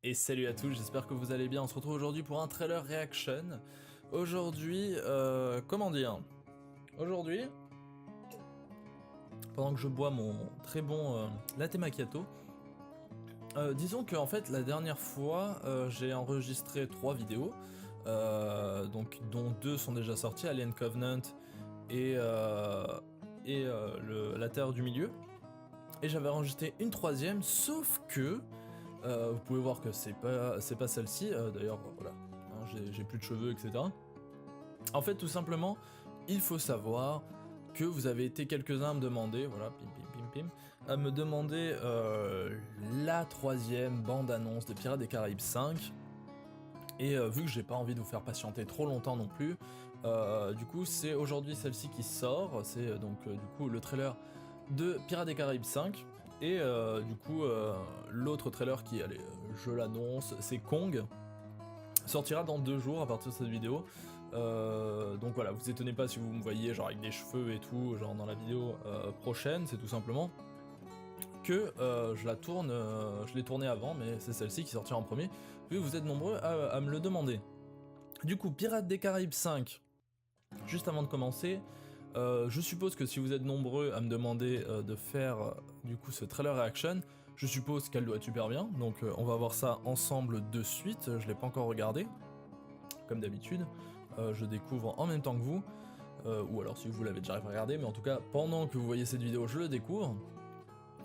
Et salut à tous, j'espère que vous allez bien. On se retrouve aujourd'hui pour un trailer reaction. Aujourd'hui, comment dire? Aujourd'hui, pendant que je bois mon très bon latte macchiato, disons que en fait la dernière fois j'ai enregistré 3 vidéos, donc dont 2 sont déjà sorties, Alien Covenant et, la Terre du Milieu. Et j'avais enregistré une troisième, sauf que vous pouvez voir que c'est pas celle-ci, d'ailleurs voilà, hein, j'ai plus de cheveux, etc. En fait, tout simplement, il faut savoir que vous avez été quelques-uns à me demander, voilà, pim pim pim pim, à me demander la troisième bande-annonce de Pirates des Caraïbes 5. Et vu que j'ai pas envie de vous faire patienter trop longtemps non plus, du coup c'est aujourd'hui celle-ci qui sort, c'est donc du coup le trailer de Pirates des Caraïbes 5. Et du coup l'autre trailer qui, allez, je l'annonce, c'est Kong, sortira dans 2 jours à partir de cette vidéo. Donc voilà, vous étonnez pas si vous me voyez genre avec des cheveux et tout, genre dans la vidéo prochaine, c'est tout simplement que je la tourne, je l'ai tournée avant, mais c'est celle-ci qui sortira en premier, vu que vous êtes nombreux à me le demander. Du coup, Pirates des Caraïbes 5, juste avant de commencer, je suppose que si vous êtes nombreux à me demander de faire du coup ce trailer reaction, je suppose qu'elle doit être super bien, donc on va voir ça ensemble de suite. Je l'ai pas encore regardé, comme d'habitude, je découvre en même temps que vous, ou alors si vous l'avez déjà regardé, mais en tout cas pendant que vous voyez cette vidéo je le découvre.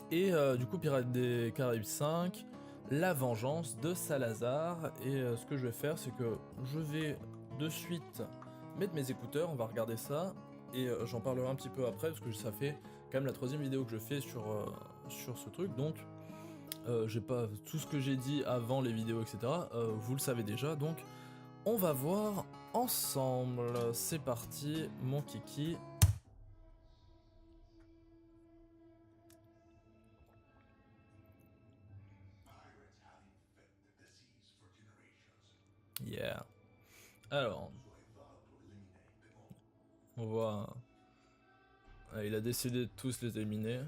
Et du coup Pirates des Caraïbes 5, la vengeance de Salazar. Et ce que je vais faire, c'est que je vais de suite mettre mes écouteurs, on va regarder ça, et j'en parlerai un petit peu après, parce que ça fait quand même la 3ème vidéo que je fais sur ce truc, donc j'ai pas tout ce que j'ai dit avant les vidéos, etc. Vous le savez déjà, donc on va voir ensemble. C'est parti, mon kiki. Yeah. Alors, on voit... il a décidé de tous les éliminer.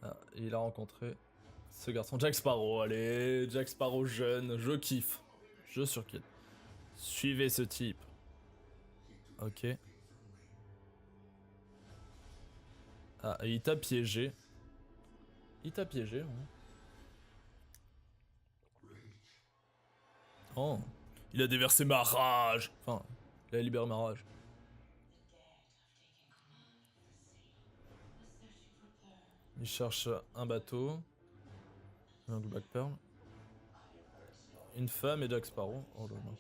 Ah, et il a rencontré ce garçon, Jack Sparrow. Allez, Jack Sparrow jeune, je kiffe. Je surkiffe. Suivez ce type. Ok. Ah, et il t'a piégé. Il t'a piégé. Hein. Oh. Il a déversé ma rage. Enfin, il a libéré ma rage. Il cherche un bateau. Un Black Pearl. Une femme et Jack Sparrow. Oh là là.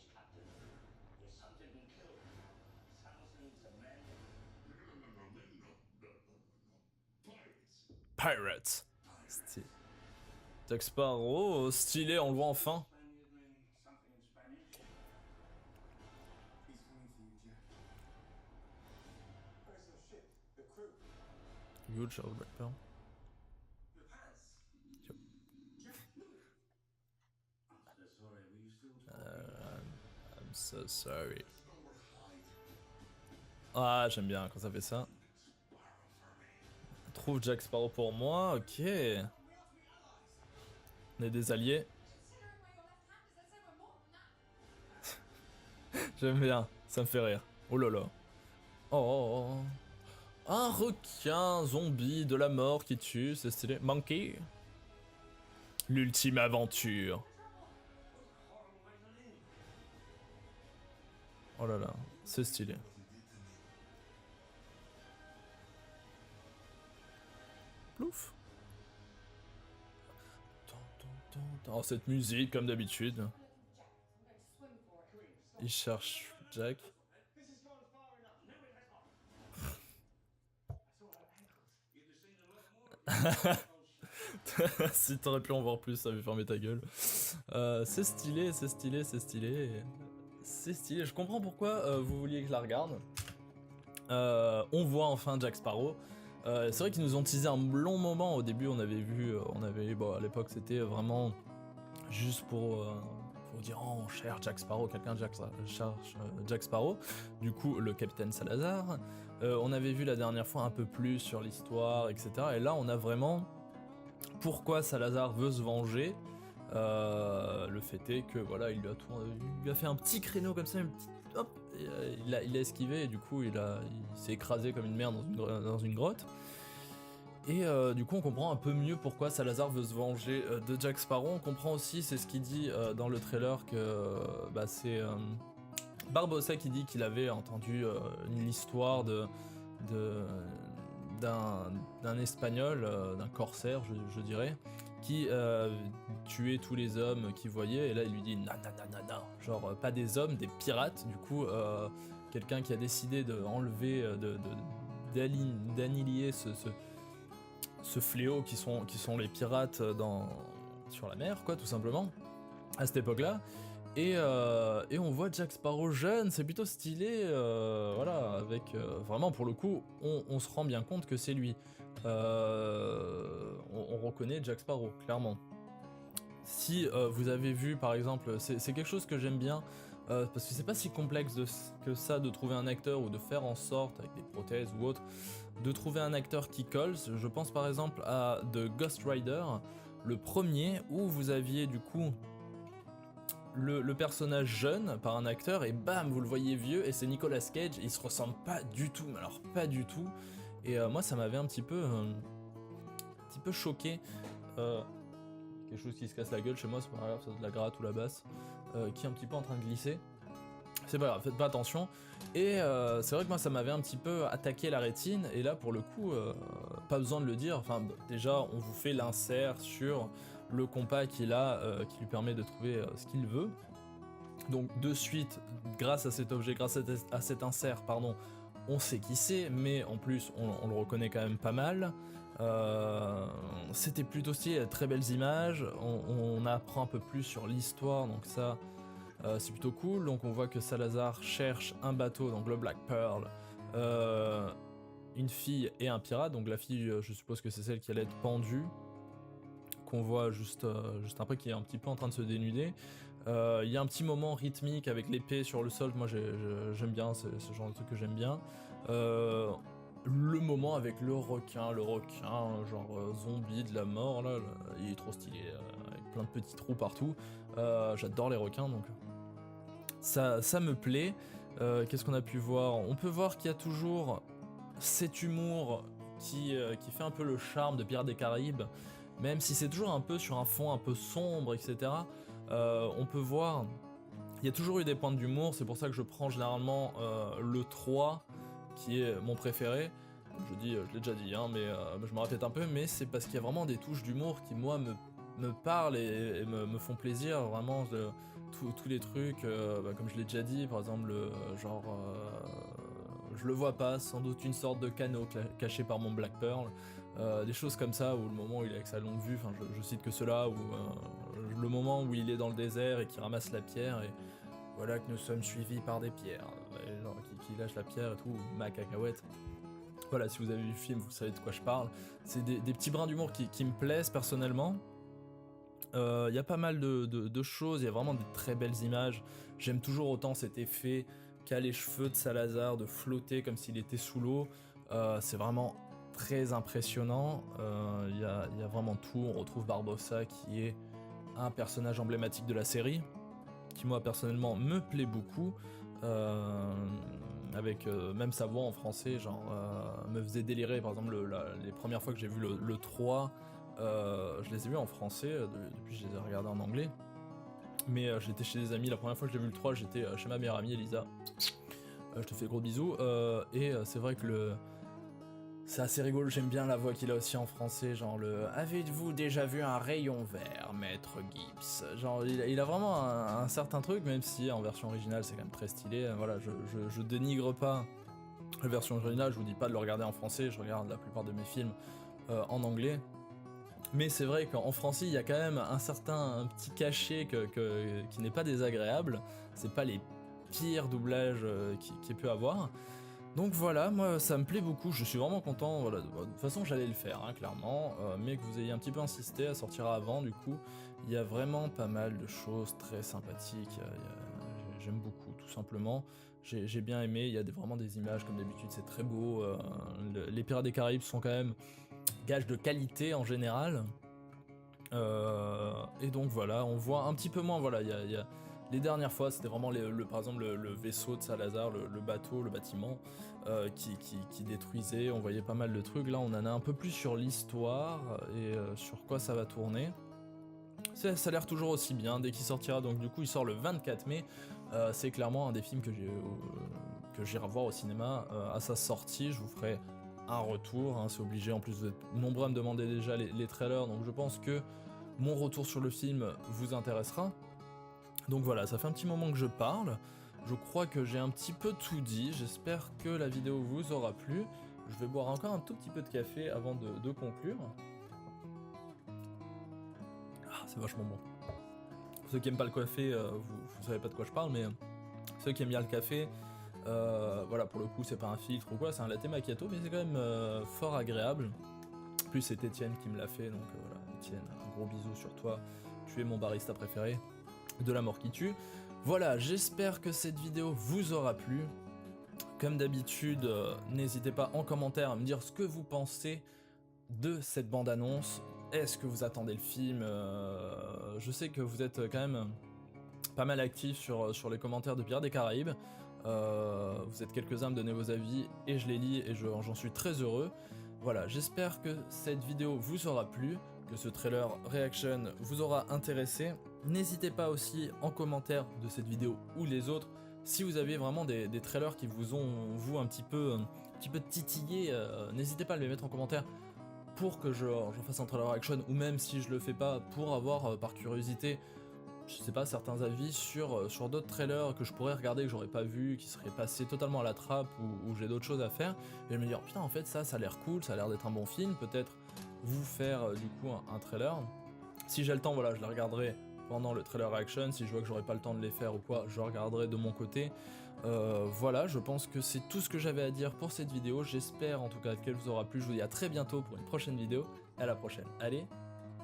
Pirates. Jack Sparrow, stylé, on le voit enfin. Good Charles Black Pearl. I'm so sorry. Ah, j'aime bien quand ça fait ça. Trouve Jack Sparrow pour moi, ok. On est des alliés. J'aime bien, ça me fait rire. Oh là là. Oh. Un requin zombie de la mort qui tue, c'est stylé. Monkey. L'ultime aventure. Oh là là, c'est stylé. Plouf. Oh, cette musique, comme d'habitude. Il cherche Jack. Si t'aurais pu en voir plus, ça avait fermé ta gueule. C'est stylé, c'est stylé, c'est stylé. C'est stylé, je comprends pourquoi vous vouliez que je la regarde. On voit enfin Jack Sparrow. C'est vrai qu'ils nous ont teasé un long moment. Au début, on avait vu, bon, à l'époque, c'était vraiment juste pour dire oh, on cherche Jack Sparrow, quelqu'un cherche Jack Sparrow. Du coup, le capitaine Salazar. On avait vu la dernière fois un peu plus sur l'histoire, etc. Et là, on a vraiment pourquoi Salazar veut se venger. Le fait est que voilà, il lui a fait un petit créneau comme ça, hop, et, il a esquivé et du coup il s'est écrasé comme une merde dans une grotte. Et du coup on comprend un peu mieux pourquoi Salazar veut se venger de Jack Sparrow. On comprend aussi, c'est ce qu'il dit dans le trailer, que c'est Barbossa qui dit qu'il avait entendu l'histoire d'un espagnol, d'un corsaire je dirais, qui tuait tous les hommes qu'il voyait, et là il lui dit non, genre pas des hommes, des pirates. Du coup quelqu'un qui a décidé d'enlever, d'annihiler ce fléau qui sont les pirates sur la mer, quoi, tout simplement, à cette époque-là. Et on voit Jack Sparrow jeune, c'est plutôt stylé, voilà, avec vraiment pour le coup, on se rend bien compte que c'est lui. On reconnaît Jack Sparrow, clairement. Si vous avez vu, par exemple, c'est quelque chose que j'aime bien, parce que c'est pas si complexe que ça de trouver un acteur ou de faire en sorte, avec des prothèses ou autre, de trouver un acteur qui colle. Je pense par exemple à The Ghost Rider, le premier, où vous aviez du coup le personnage jeune par un acteur et bam, vous le voyez vieux, et c'est Nicolas Cage, il se ressemble pas du tout, mais alors pas du tout. Et moi ça m'avait un petit peu choqué. Quelque chose qui se casse la gueule chez moi, c'est pas grave, c'est de la gratte ou la basse qui est un petit peu en train de glisser. C'est pas grave, faites pas attention. Et c'est vrai que moi ça m'avait un petit peu attaqué la rétine, et là pour le coup, pas besoin de le dire, enfin déjà on vous fait l'insert sur le compas qu'il a, qui lui permet de trouver ce qu'il veut. Donc de suite, grâce à cet objet, grâce à cet insert, pardon, on sait qui c'est, mais en plus on le reconnaît quand même pas mal. C'était plutôt stylé, très belles images, on apprend un peu plus sur l'histoire, donc ça c'est plutôt cool. Donc on voit que Salazar cherche un bateau, donc le Black Pearl, une fille et un pirate. Donc la fille, je suppose que c'est celle qui allait être pendue, qu'on voit juste après, qui est un petit peu en train de se dénuder. Il y a un petit moment rythmique avec l'épée sur le sol, moi j'aime bien, c'est ce genre de truc que j'aime bien. Le moment avec le requin genre zombie de la mort là, il est trop stylé, avec plein de petits trous partout. J'adore les requins, donc ça me plaît. Qu'est-ce qu'on a pu voir? On peut voir qu'il y a toujours cet humour qui fait un peu le charme de Pirates des Caraïbes, même si c'est toujours un peu sur un fond un peu sombre, etc. On peut voir, il y a toujours eu des pointes d'humour, c'est pour ça que je prends généralement le 3, qui est mon préféré. Je l'ai déjà dit, hein, mais je me répète un peu, mais c'est parce qu'il y a vraiment des touches d'humour qui, moi, me parlent et me font plaisir, vraiment, tous les trucs, comme je l'ai déjà dit, par exemple, je le vois pas, sans doute une sorte de canot caché par mon Black Pearl, des choses comme ça, où le moment où il est avec sa longue vue, enfin je cite que cela, ou le moment où il est dans le désert et qu'il ramasse la pierre, et voilà que nous sommes suivis par des pierres, et genre qui lâche la pierre et tout, ma cacahuète. Voilà, si vous avez vu le film, vous savez de quoi je parle. C'est des petits brins d'humour qui me plaisent personnellement. Il y a pas mal de choses, il y a vraiment des très belles images. J'aime toujours autant cet effet qu'a les cheveux de Salazar, de flotter comme s'il était sous l'eau. C'est vraiment très impressionnant. Il y a vraiment tout. On retrouve Barbossa qui est un personnage emblématique de la série, qui moi personnellement me plaît beaucoup. Avec même sa voix en français, genre me faisait délirer. Par exemple, les premières fois que j'ai vu le 3, je les ai vus en français, depuis je les ai regardés en anglais. Mais j'étais chez des amis, la première fois que j'ai vu le 3, j'étais chez ma meilleure amie Elisa. Je te fais gros bisous. Et c'est vrai que c'est assez rigolo, j'aime bien la voix qu'il a aussi en français, genre le « Avez-vous déjà vu un rayon vert, maître Gibbs ?» Genre il a vraiment un certain truc, même si en version originale c'est quand même très stylé. Voilà, je dénigre pas la version originale, je vous dis pas de le regarder en français, je regarde la plupart de mes films en anglais. Mais c'est vrai qu'en français il y a quand même un petit cachet qui n'est pas désagréable, c'est pas les pires doublages qu'il peut avoir. Donc voilà, moi ça me plaît beaucoup, je suis vraiment content, voilà. De toute façon j'allais le faire, hein, clairement, mais que vous ayez un petit peu insisté à sortir avant, du coup, il y a vraiment pas mal de choses très sympathiques, j'aime beaucoup, tout simplement, j'ai bien aimé, il y a vraiment des images, comme d'habitude, c'est très beau, les Pirates des Caraïbes sont quand même gages de qualité en général, Et donc voilà, on voit un petit peu moins, voilà, les dernières fois, c'était vraiment par exemple le vaisseau de Salazar, le bateau, le bâtiment, qui détruisait, on voyait pas mal de trucs. Là, on en a un peu plus sur l'histoire et sur quoi ça va tourner. Ça a l'air toujours aussi bien dès qu'il sortira, donc du coup il sort le 24 mai. C'est clairement un des films que j'irai voir au cinéma à sa sortie. Je vous ferai un retour, hein, c'est obligé, en plus vous êtes nombreux à me demander déjà les trailers, donc je pense que mon retour sur le film vous intéressera. Donc voilà, ça fait un petit moment que je parle, je crois que j'ai un petit peu tout dit, j'espère que la vidéo vous aura plu. Je vais boire encore un tout petit peu de café avant de conclure. Ah, c'est vachement bon. Pour ceux qui aiment pas le café, vous savez pas de quoi je parle, mais ceux qui aiment bien le café, voilà, pour le coup c'est pas un filtre ou quoi, c'est un latte macchiato, mais c'est quand même fort agréable. En plus c'est Étienne qui me l'a fait, donc voilà, Étienne, un gros bisou sur toi, tu es mon barista préféré, de la mort qui tue. Voilà, j'espère que cette vidéo vous aura plu. Comme d'habitude, n'hésitez pas en commentaire à me dire ce que vous pensez de cette bande-annonce. Est-ce que vous attendez le film? Je sais que vous êtes quand même pas mal actifs sur les commentaires de Pirates des Caraïbes. Vous êtes quelques-uns à me donner vos avis et je les lis et j'en suis très heureux. Voilà, j'espère que cette vidéo vous aura plu, que ce trailer reaction vous aura intéressé. N'hésitez pas aussi en commentaire de cette vidéo ou les autres, si vous avez vraiment des trailers qui vous ont, vous, un petit peu titillé, n'hésitez pas à les mettre en commentaire pour que je fasse un trailer reaction, ou même si je le fais pas, pour avoir par curiosité, je sais pas, certains avis sur d'autres trailers que je pourrais regarder, que j'aurais pas vu, qui seraient passés totalement à la trappe, ou j'ai d'autres choses à faire, et me dire putain en fait ça a l'air cool, ça a l'air d'être un bon film, peut-être vous faire du coup un trailer. Si j'ai le temps, voilà, je les regarderai pendant le trailer reaction. Si je vois que j'aurai pas le temps de les faire ou quoi, je regarderai de mon côté. Voilà, je pense que c'est tout ce que j'avais à dire pour cette vidéo. J'espère en tout cas qu'elle vous aura plu. Je vous dis à très bientôt pour une prochaine vidéo. À la prochaine. Allez,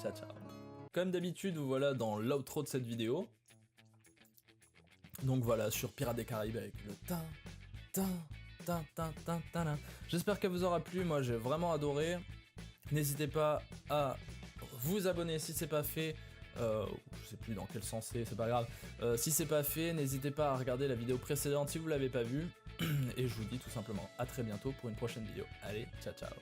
ciao ciao. Comme d'habitude, vous voilà dans l'outro de cette vidéo. Donc voilà, sur Pirates des Caraïbes avec le tin, tin, tin, tin, tin, tin, tin. J'espère qu'elle vous aura plu. Moi, j'ai vraiment adoré. N'hésitez pas à vous abonner si c'est pas fait. Je sais plus dans quel sens c'est pas grave. Si c'est pas fait, n'hésitez pas à regarder la vidéo précédente si vous l'avez pas vue. Et je vous dis tout simplement à très bientôt pour une prochaine vidéo. Allez, ciao ciao.